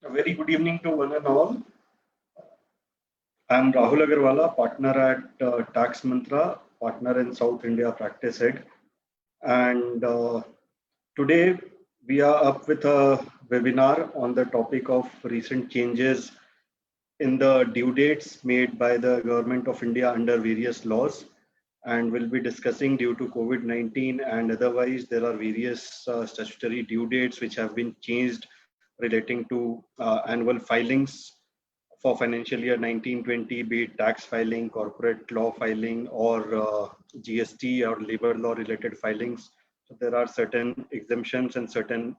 A very good evening to one and all. I'm Rahul Agarwala, partner at Tax Mantra, partner in South India Practice Head. And today we are up with a webinar on the topic of recent changes in the due dates made by the Government of India under various laws. And we'll be discussing due to COVID-19 and otherwise there are various statutory due dates which have been changed relating to annual filings for financial year 1920, be it tax filing, corporate law filing, or GST or labor law related filings. So there are certain exemptions and certain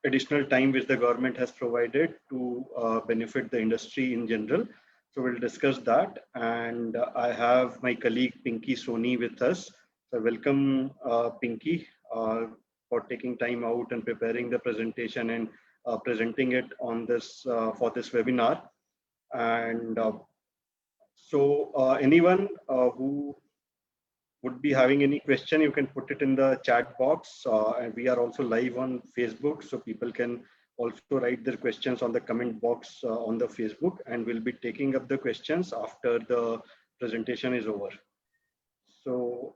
additional time which the government has provided to benefit the industry in general. So we'll discuss that. And I have my colleague Pinky Soni with us. So welcome Pinky for taking time out and preparing the presentation and presenting it on this for this webinar. And anyone who would be having any question, you can put it in the chat box. And we are also live on Facebook, so people can also write their questions on the comment box on the Facebook, and we'll be taking up the questions after the presentation is over. So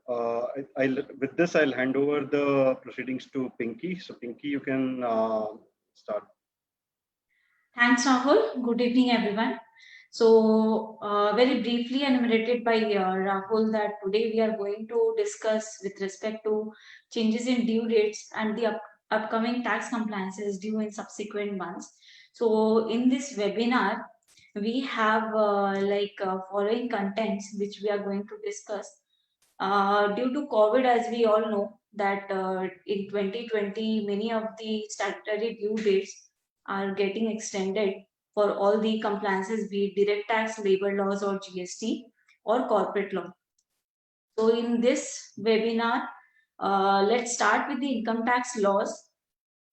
with this, I'll hand over the proceedings to Pinky. So Pinky, you can start. Thanks, Rahul. Good evening, everyone. So, very briefly enumerated by Rahul that today we are going to discuss with respect to changes in due dates and the upcoming tax compliances due in subsequent months. So, in this webinar, we have following contents which we are going to discuss. Due to COVID, as we all know, that in 2020, many of the statutory due dates are getting extended for all the compliances, be it direct tax, labor laws, or GST, or corporate law. So in this webinar, let's start with the income tax laws.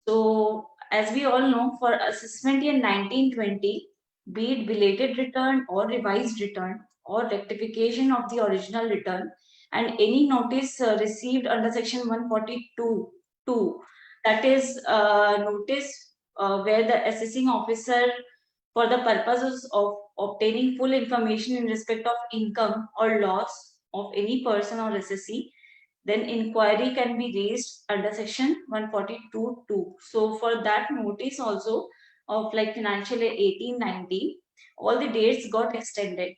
So as we all know, for assessment year 1920, be it belated return or revised return or rectification of the original return, and any notice received under section 142(2), that is notice where the assessing officer, for the purposes of obtaining full information in respect of income or loss of any person or assessee, then inquiry can be raised under section 142(2). So for that notice also of like financial year 18-19, all the dates got extended,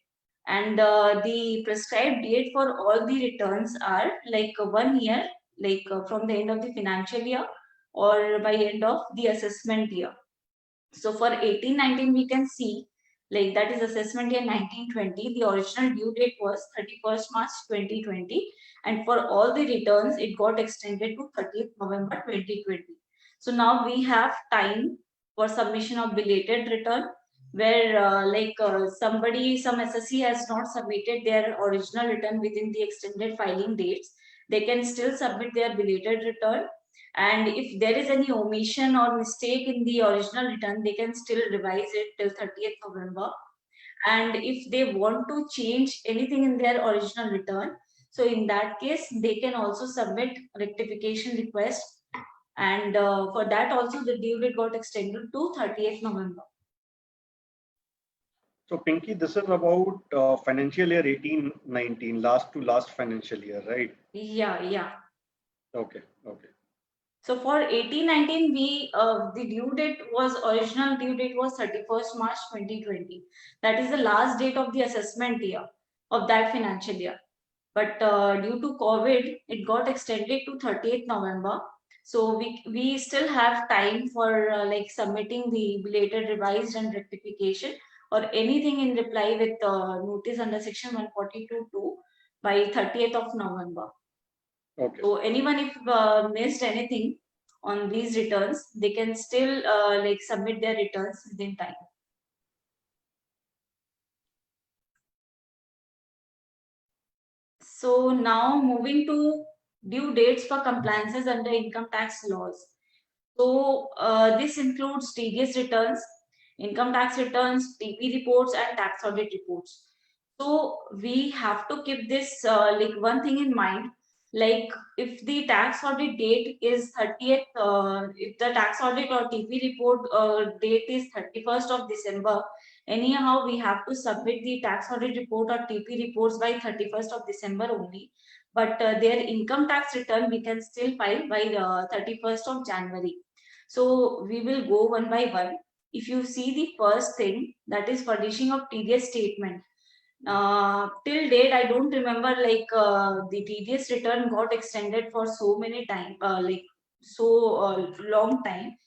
and the prescribed date for all the returns are like 1 year, like from the end of the financial year or by end of the assessment year. So for 18-19, we can see like that is assessment year 1920. The original due date was 31st March 2020, and for all the returns, it got extended to 30th November 2020. So now we have time for submission of belated return, where some assessee has not submitted their original return within the extended filing dates. They can still submit their belated return, and if there is any omission or mistake in the original return, they can still revise it till 30th November. And if they want to change anything in their original return, so in that case, they can also submit rectification request. And for that also, the due date got extended to 30th November. So Pinky, this is about financial year 18-19, last financial year, right? Yeah. Okay. So for 18-19, the due date was original due date was 31st March 2020. That is the last date of the assessment year of that financial year. But due to COVID, it got extended to 30th November. So we still have time for like submitting the belated revised and rectification or anything in reply with notice under section 142(2) by 30th of November. Okay. So anyone if missed anything on these returns, they can still like submit their returns within time. So now moving to due dates for compliances under income tax laws. So this includes TDS returns, income tax returns, TP reports, and tax audit reports. So we have to keep this like one thing in mind, Like if the tax audit date is 30th, if the tax audit or TP report date is 31st of December, anyhow we have to submit the tax audit report or TP reports by 31st of December only. But their income tax return we can still file by 31st of January. So we will go one by one. If you see the first thing, that is furnishing of TDS statement. Till date, I don't remember like the TDS return got extended for so many time, like so long time.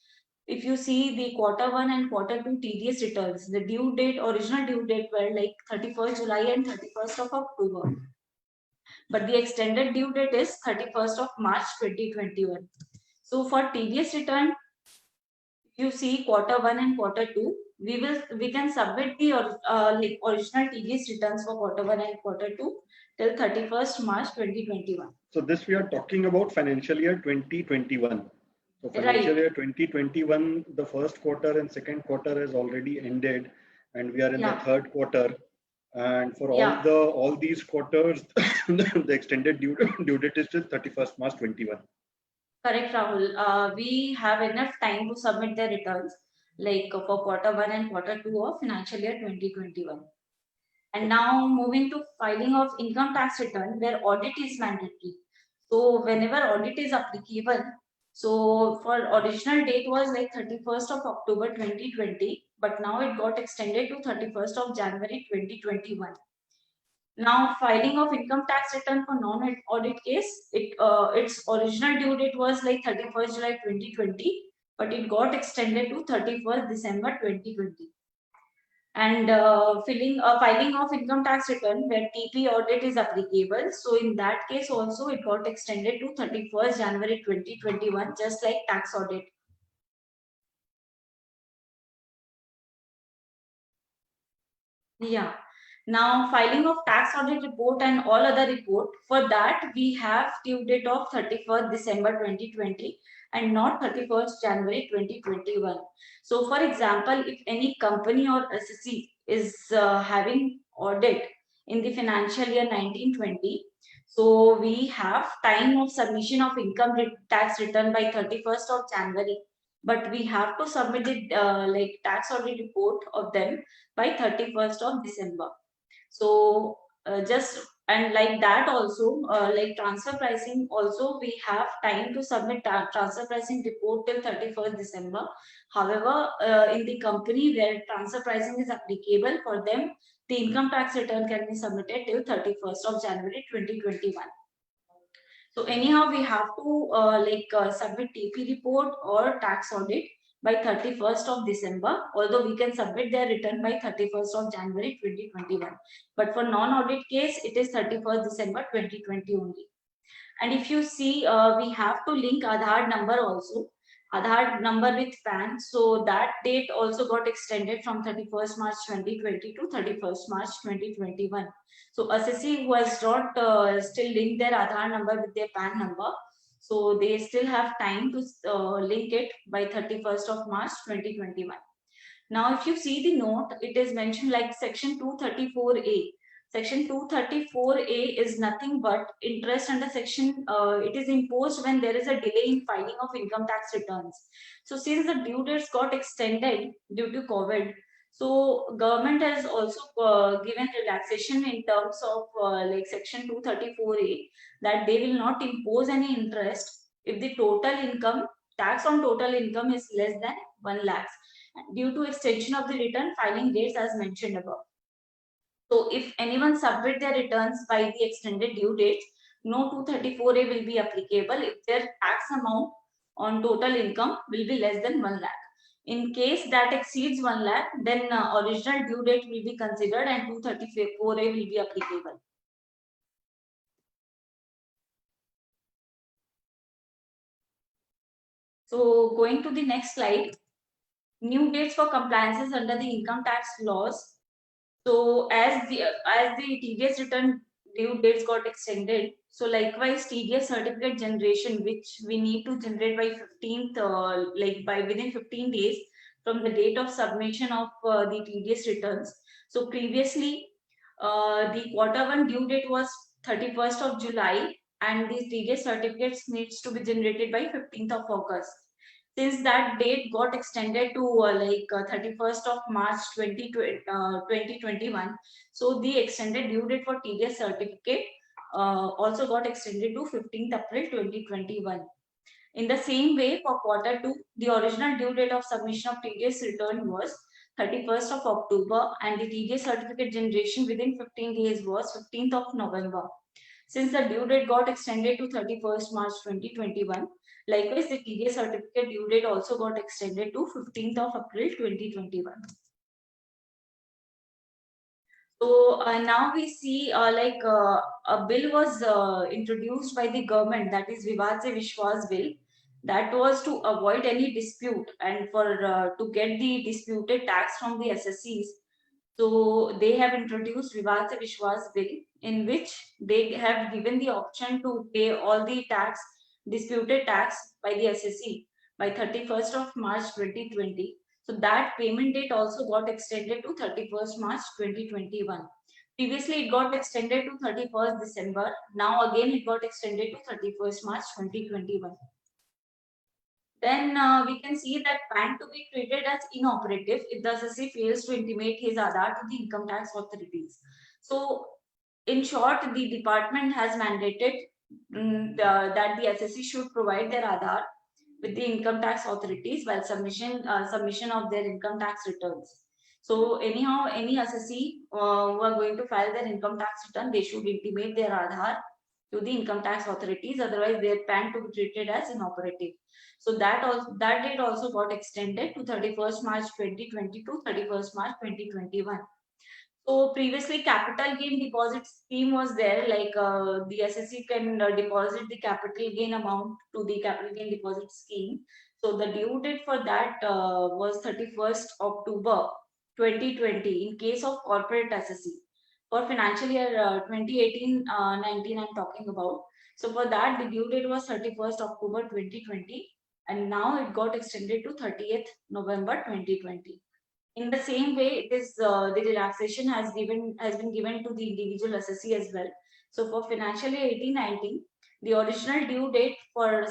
If you see the quarter 1 and quarter 2 TDS returns, the due date, original due date were like 31st July and 31st of October. But the extended due date is 31st of March 2021. So for TDS return, if you see quarter 1 and quarter 2, we can submit the like original TDS returns for quarter 1 and quarter 2 till 31st March 2021. So this we are talking about financial year 2021. So financial Right. year 2021, the first quarter and second quarter has already ended, and we are in the Yeah. third quarter. And for Yeah. all these quarters, the extended due date is till 31st March 21. Correct, Rahul. We have enough time to submit the returns like for quarter 1 and quarter 2 of financial year 2021. And now moving to filing of income tax return where audit is mandatory. So whenever audit is applicable, so for original date was like 31st of October 2020, but now it got extended to 31st of January 2021. Now filing of income tax return for non-audit case, its original due date was like 31st July 2020, but it got extended to 31st December 2020. And filing of income tax return where TP audit is applicable. So in that case also it got extended to 31st January 2021, just like tax audit. Yeah. Now filing of tax audit report and all other report, for that we have due date of 31st December 2020 and not 31st January 2021. So for example, if any company or SSC is having audit in the financial year 1920, so we have time of submission of income tax return by 31st of January, but we have to submit the like tax audit report of them by 31st of December. So just and like that also, like transfer pricing also we have time to submit transfer pricing report till 31st December. However, in the company where transfer pricing is applicable for them, the income tax return can be submitted till 31st of January 2021. So anyhow, we have to submit TP report or tax audit by 31st of December, although we can submit their return by 31st of January 2021. But for non-audit case, it is 31st December 2020 only. And if you see, we have to link Aadhaar number also. Aadhaar number with PAN. So that date also got extended from 31st March 2020 to 31st March 2021. So SSC who has not still linked their Aadhaar number with their PAN number, so they still have time to link it by 31st of March 2021. Now, if you see the note, it is mentioned like section 234A. Section 234A is nothing but interest under section, it is imposed when there is a delay in filing of income tax returns. So since the due dates got extended due to COVID, so government has also given relaxation in terms of like section 234A that they will not impose any interest if the total income, tax on total income is less than 1 lakh due to extension of the return filing dates as mentioned above. So if anyone submit their returns by the extended due dates, no 234A will be applicable if their tax amount on total income will be less than 1 lakh. In case that exceeds 1 lakh, then original due date will be considered and 234A will be applicable. So going to the next slide, new dates for compliances under the income tax laws. So as the TDS return due dates got extended, so likewise TDS certificate generation, which we need to generate by 15th, like by within 15 days from the date of submission of the TDS returns. So previously, the quarter 1 due date was 31st of July, and these TDS certificates needs to be generated by 15th of August. Since that date got extended to 31st of March 2021, so the extended due date for TDS certificate also got extended to 15th April 2021. In the same way, for quarter 2, the original due date of submission of TDS return was 31st of October, and the TDS certificate generation within 15 days was 15th of November. Since the due date got extended to 31st March 2021, likewise the TDS certificate due date also got extended to 15th of April 2021. So now we see a bill was introduced by the government, that is Vivad se Vishwas bill, that was to avoid any dispute and for to get the disputed tax from the SSCs. So they have introduced Vivad se Vishwas bill, in which they have given the option to pay all the tax, disputed tax by the SSC by 31st of March 2020. So that payment date also got extended to 31st March 2021. Previously, it got extended to 31st December. Now again, it got extended to 31st March 2021. Then we can see that PAN to be treated as inoperative if the assessee fails to intimate his Aadhaar to the income tax authorities. So, in short, the department has mandated that the assessee should provide their Aadhaar with the income tax authorities while submission of their income tax returns. So anyhow, any assessee who are going to file their income tax return, they should intimate their Aadhaar to the income tax authorities. Otherwise, their PAN to be treated as inoperative. So that date also got extended to 31st March 2020 to 31st March 2021. So previously, capital gain deposit scheme was there, like the SSC can deposit the capital gain amount to the capital gain deposit scheme. So the due date for that was 31st October 2020 in case of corporate SSC. For financial year 2018-19, I'm talking about. So for that, the due date was 31st October 2020, and now it got extended to 30th November 2020. In the same way, it is the relaxation has been given to the individual assessee as well. So for financial year 18-19, the original due date for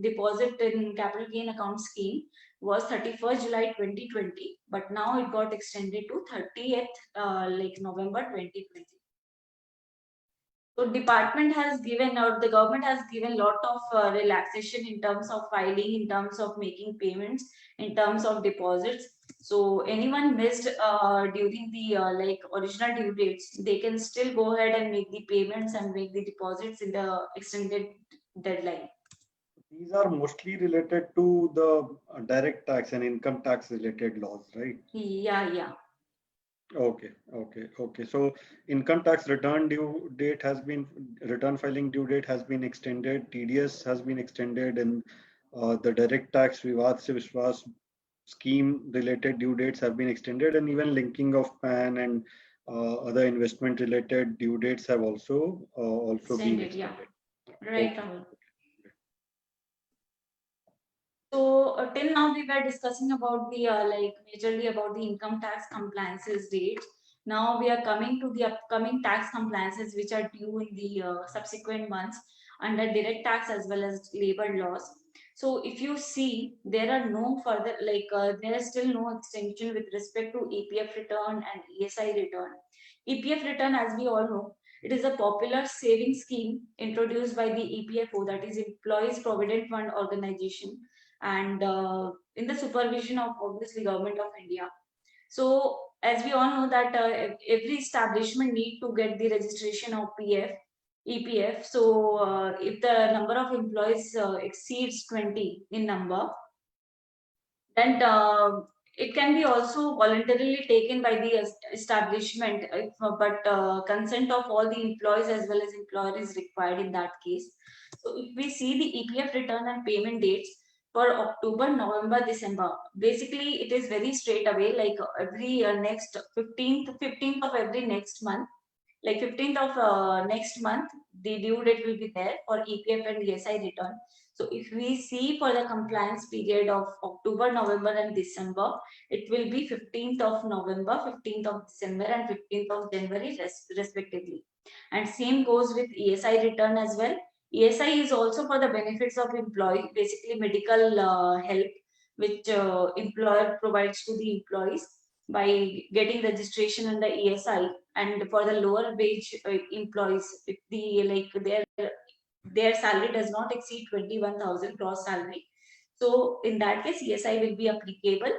deposit in capital gain account scheme was 31st July 2020, but now it got extended to 30th November 2020. So department has given, or the government has given lot of relaxation in terms of filing, in terms of making payments, in terms of deposits. So anyone missed during the original due dates, they can still go ahead and make the payments and make the deposits in the extended deadline. These are mostly related to the direct tax and income tax related laws, right? Yeah. Okay. So income tax return filing due date has been extended. TDS has been extended, and the direct tax Vivad se Vishwas scheme related due dates have been extended, and even linking of PAN and other investment related due dates have also been extended. Yeah. Right, Rahul. So till now we were discussing about the majorly about the income tax compliances dates. Now we are coming to the upcoming tax compliances which are due in the subsequent months under direct tax as well as labor laws. So if you see, there are no further there is still no extension with respect to EPF return and ESI return. EPF return, as we all know, it is a popular saving scheme introduced by the EPFO, that is Employees Provident Fund Organization, and in the supervision of obviously Government of India. So as we all know that every establishment need to get the registration of EPF. So if the number of employees exceeds 20 in number, then it can be also voluntarily taken by the establishment, but consent of all the employees as well as employer is required in that case. So if we see the EPF return and payment dates for October, November, December, basically it is very straight away, like every next 15th of every next month, like 15th of next month, the due date will be there for EPF and ESI return. So if we see for the compliance period of October, November and December, it will be 15th of November, 15th of December and 15th of January respectively. And same goes with ESI return as well. ESI is also for the benefits of employee, basically medical help, which employer provides to the employees by getting registration under ESI. And for the lower wage employees, if their salary does not exceed 21,000 gross salary, so in that case ESI will be applicable.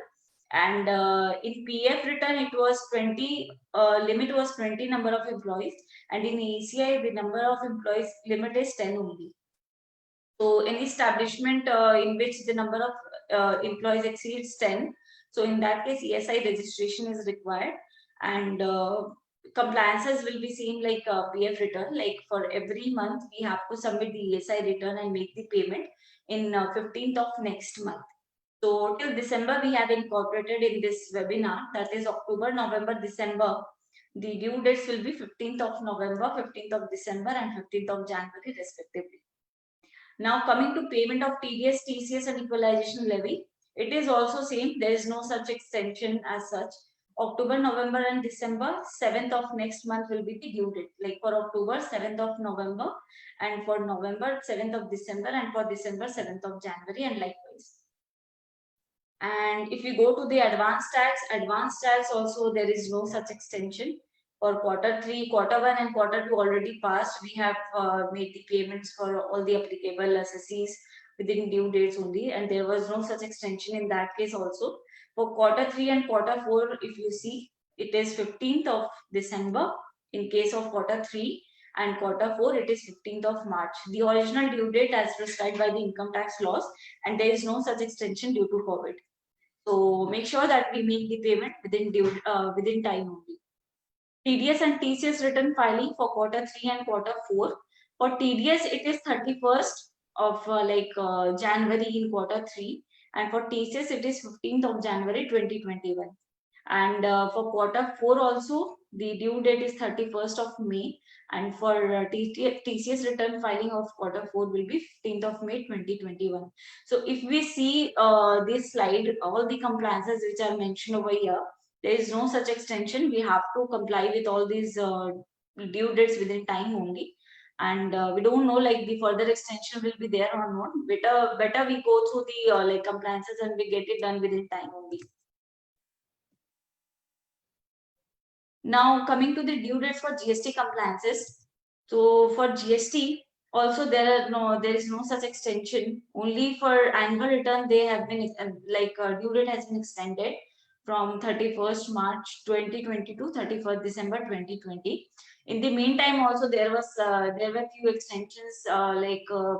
And in PF return it was 20, limit was 20 number of employees, and in ECI the number of employees limit is 10 only. So any establishment in which the number of employees exceeds 10, so in that case ESI registration is required. And compliances will be seen like PF return, like for every month we have to submit the ESI return and make the payment in 15th of next month. So till December we have incorporated in this webinar, that is October, November, December. The due dates will be 15th of November, 15th of December and 15th of January respectively. Now coming to payment of TDS, TCS and equalization levy, it is also same. There is no such extension as such. October, November and December, 7th of next month will be the due date. Like for October, 7th of November, and for November, 7th of December, and for December, 7th of January, and likewise. And if you go to the advanced tax also there is no such extension. For Q3, Q1 and Q2 already passed. We have made the payments for all the applicable assessees within due dates only, and there was no such extension in that case also. For Q3 and Q4, if you see, it is 15th of December in case of Q3, and Q4 it is 15th of March. The original due date as prescribed by the income tax laws, and there is no such extension due to COVID. So make sure that we make the payment within time only. TDS and TCS return filing for Q3 and Q4. For TDS, it is 31st of January in Q3, and for TCS, it is 15th of January 2021. And for Q4 also, the due date is 31st of May, and for TCS return filing of Q4 will be 15th of May 2021. So if we see this slide, all the compliances which are mentioned over here, there is no such extension. We have to comply with all these due dates within time only. And we don't know like the further extension will be there or not. Better we go through the compliances and we get it done within time only. Now coming to the due dates for GST compliances. So for GST also there is no such extension. Only for annual return they have been due date has been extended from 31st March 2020 to 31st December 2020. In the meantime also there were few extensions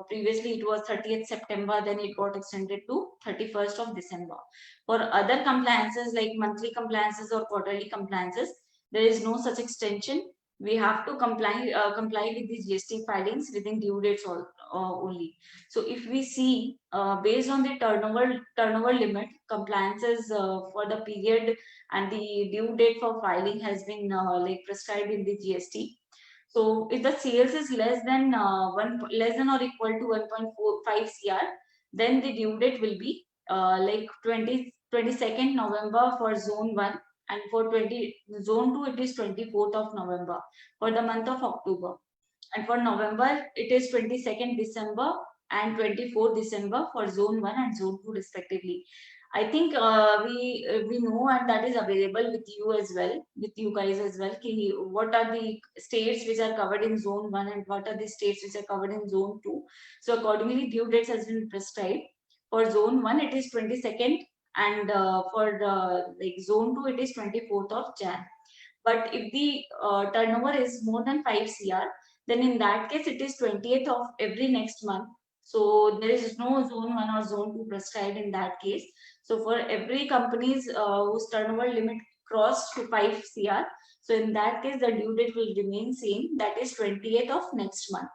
previously it was 30th September, then it got extended to 31st of December. For other compliances like monthly compliances or quarterly compliances, there is no such extension. We have to comply with the GST filings within due dates only. So if we see based on the turnover limit, compliances for the period and the due date for filing has been prescribed in the GST. So if the sales is less than or equal to 1.45 CR, then the due date will be 22nd November for zone 1, and for zone 2 it is 24th of November for the month of October, and for November it is 22nd December and 24th December for zone 1 and zone 2 respectively. I think we know, and that is available with you as well, with you guys as well, what are the states which are covered in zone 1 and what are the states which are covered in zone 2. So accordingly due dates has been prescribed. For zone 1 it is 22nd, and for zone 2 it is 24th of Jan. But if the turnover is more than 5 CR, then in that case it is 20th of every next month. So there is no zone 1 or zone 2 prescribed in that case. So for every companies whose turnover limit crossed to 5 CR, so in that case the due date will remain same, that is 20th of next month.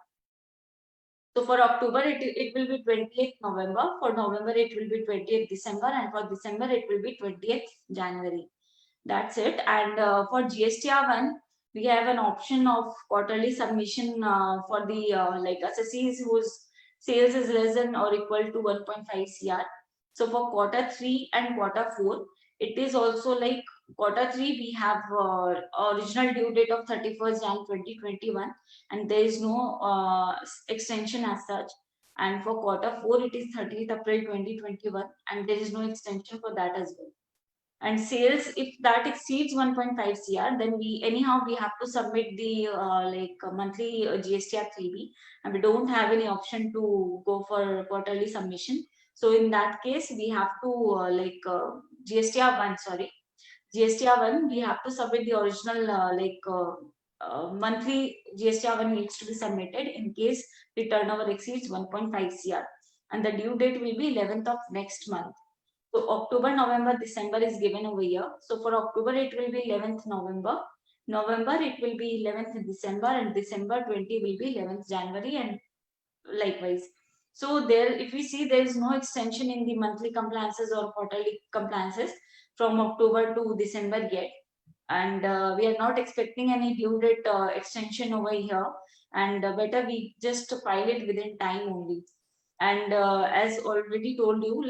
So for October, it will be 20th November. For November, it will be 20th December. And for December, it will be 20th January. That's it. And for GSTR1, we have an option of quarterly submission for the assessees whose sales is less than or equal to 1.5 CR. So for Q3 and Q4, it is also quarter 3 we have original due date of 31st Jan 2021, and there is no extension as such. And for quarter 4 it is 30th April 2021, and there is no extension for that as well. And sales, if that exceeds 1.5 cr, then we anyhow we have to submit the monthly GSTR 3B, and we don't have any option to go for quarterly submission. So in that case we have to GSTR 1, sorry, GSTR 1 we have to submit the original monthly GSTR 1 needs to be submitted in case the turnover exceeds 1.5 cr, and the due date will be 11th of next month. So October, November, December is given over here. So for October, it will be 11th November. November, it will be 11th December, and December 20 will be 11th January, and likewise. So there, if we see, there is no extension in the monthly compliances or quarterly compliances from October to December yet. And we are not expecting any due date extension over here. And better we just file it within time only. And as already told you,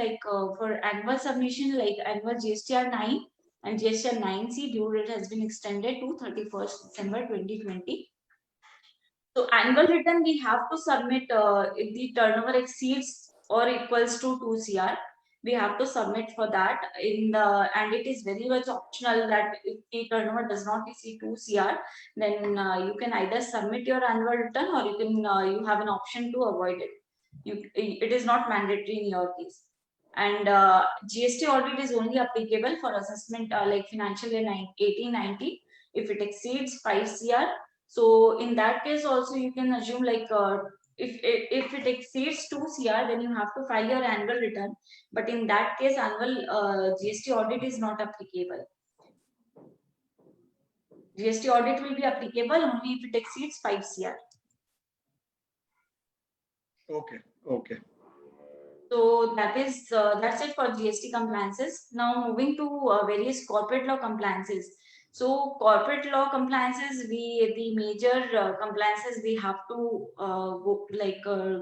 for annual submission, like annual GSTR 9 and GSTR 9C due date has been extended to 31st December 2020. So annual return we have to submit if the turnover exceeds or equals to 2 CR. We have to submit for that and it is very much optional that if the turnover does not exceed 2 CR, then you can either submit your annual return, or you can you have an option to avoid it. It is not mandatory in your case. And GST audit is only applicable for assessment like financial year 18-19 if it exceeds 5 CR. So in that case also you can assume if it exceeds 2 CR, then you have to file your annual return. But in that case, annual GST audit is not applicable. GST audit will be applicable only if it exceeds 5 CR. Okay. So that's it for GST compliances. Now moving to various corporate law compliances. So corporate law compliances, the major compliances we have to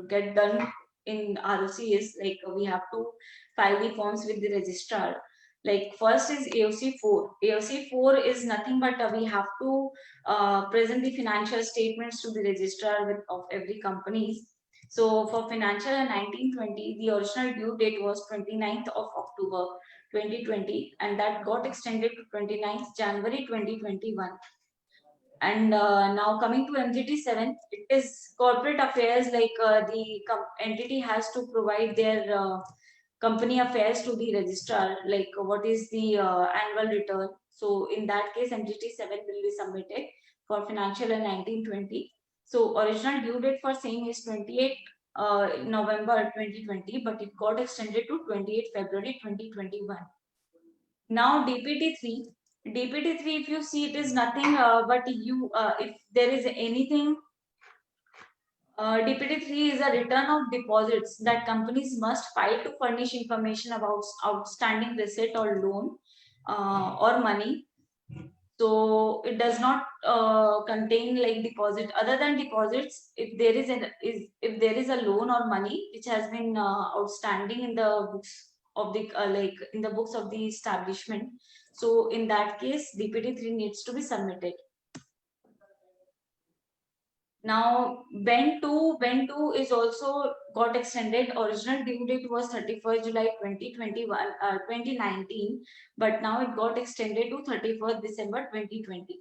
get done in ROC is we have to file the forms with the registrar. Like first is AOC 4. AOC 4 is nothing but we have to present the financial statements to the registrar of every company. So for financial year 1920, the original due date was 29th of October 2020, and that got extended to 29th January 2021. And now coming to MGT 7, it is corporate affairs, the entity has to provide their company affairs to the registrar, like what is the annual return. So in that case, MGT 7 will be submitted for financial year 1920. So original due date for same is 28 November 2020, but it got extended to 28 February 2021. Now DPT 3, if you see, it is nothing but if there is anything, DPT 3 is a return of deposits that companies must file to furnish information about outstanding receipt or loan or money. So it does not contain like deposit. Other than deposits, if there is a loan or money which has been outstanding in the books of the in the books of the establishment, so in that case DPT 3 needs to be submitted. Now BEN 2 is also got extended. Original due date was 31st July 2019, but now it got extended to 31st December 2020.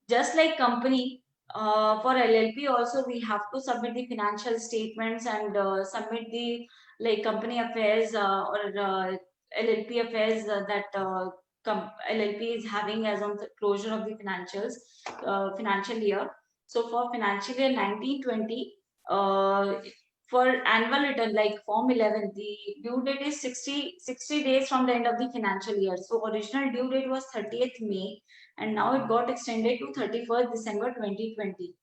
Just like company, for LLP also we have to submit the financial statements and submit the company affairs or LLP affairs that LLP is having as on the closure of the financial year. So for financial year 1920, for annual return like Form 11, the due date is 60 days from the end of the financial year. So original due date was 30th May, and now it got extended to 31st December 2020.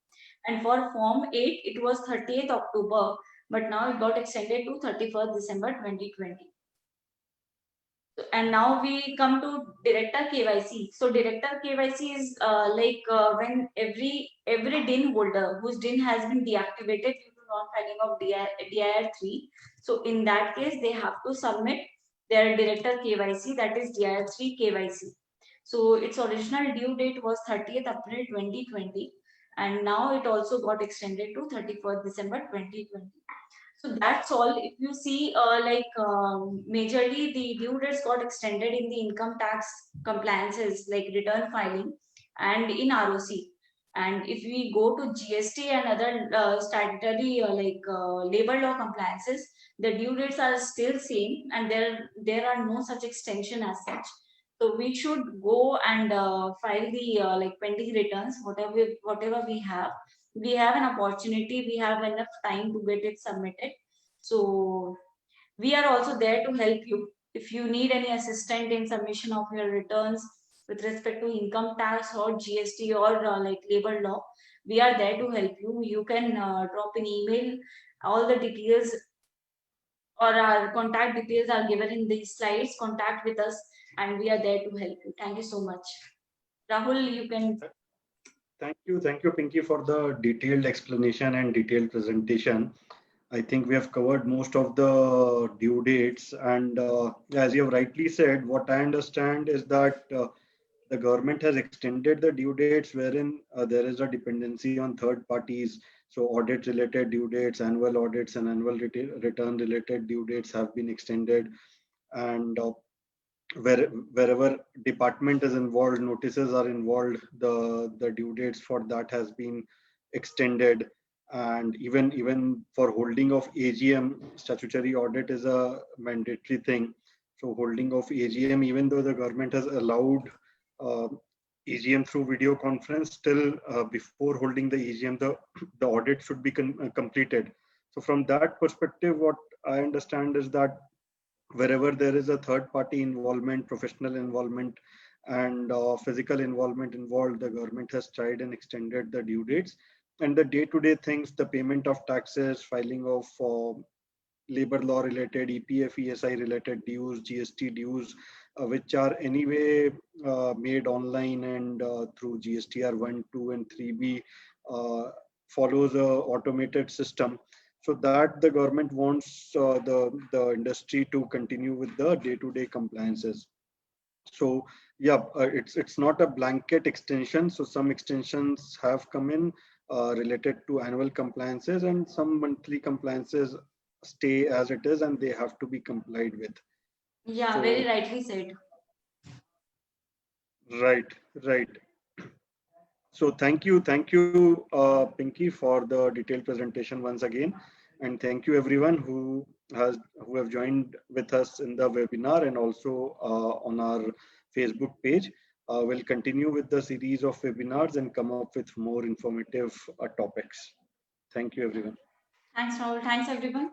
And for Form 8, it was 30th October, but now it got extended to 31st December 2020. And now we come to director KYC. So director KYC is when every DIN holder whose DIN has been deactivated due to non-filing of DIR 3. So in that case, they have to submit their director KYC, that is DIR 3 KYC. So its original due date was 30th April 2020, and now it also got extended to 31st December 2020. So that's all. If you see, majorly the due dates got extended in the income tax compliances like return filing and in ROC. And if we go to GST and other statutory labor law compliances, the due dates are still same, and there are no such extension as such. So we should go and file the pending returns, whatever we have. We have an opportunity. We have enough time to get it submitted. So we are also there to help you. If you need any assistance in submission of your returns with respect to income tax or GST or labor law, we are there to help you. You can drop an email. All the details or our contact details are given in these slides. Contact with us, and we are there to help you. Thank you so much. Rahul, you can. Thank you, Pinky, for the detailed explanation and detailed presentation. I think we have covered most of the due dates, and as you have rightly said, what I understand is that the government has extended the due dates wherein there is a dependency on third parties. So audit related due dates, annual audits and annual return related due dates have been extended. And wherever department is involved, notices are involved, the due dates for that has been extended. And even for holding of AGM, statutory audit is a mandatory thing. So holding of AGM, even though the government has allowed uh, AGM through video conference, still before holding the AGM, the audit should be completed. So from that perspective, what I understand is that wherever there is a third party involvement, professional involvement, and physical involvement involved, the government has tried and extended the due dates. And the day-to-day things, the payment of taxes, filing of labor law related, EPF, ESI related dues, GST dues, which are anyway made online and through GSTR 1, 2, and 3B, follows a automated system, so that the government wants the industry to continue with the day-to-day compliances. So yeah, it's not a blanket extension. So some extensions have come in related to annual compliances, and some monthly compliances stay as it is and they have to be complied with. Yeah, So very rightly said. right, right. So thank you, Pinky, for the detailed presentation once again, and thank you everyone who have joined with us in the webinar and also on our Facebook page. We'll continue with the series of webinars and come up with more informative topics. Thank you, everyone. Thanks, Rahul. Thanks, everyone.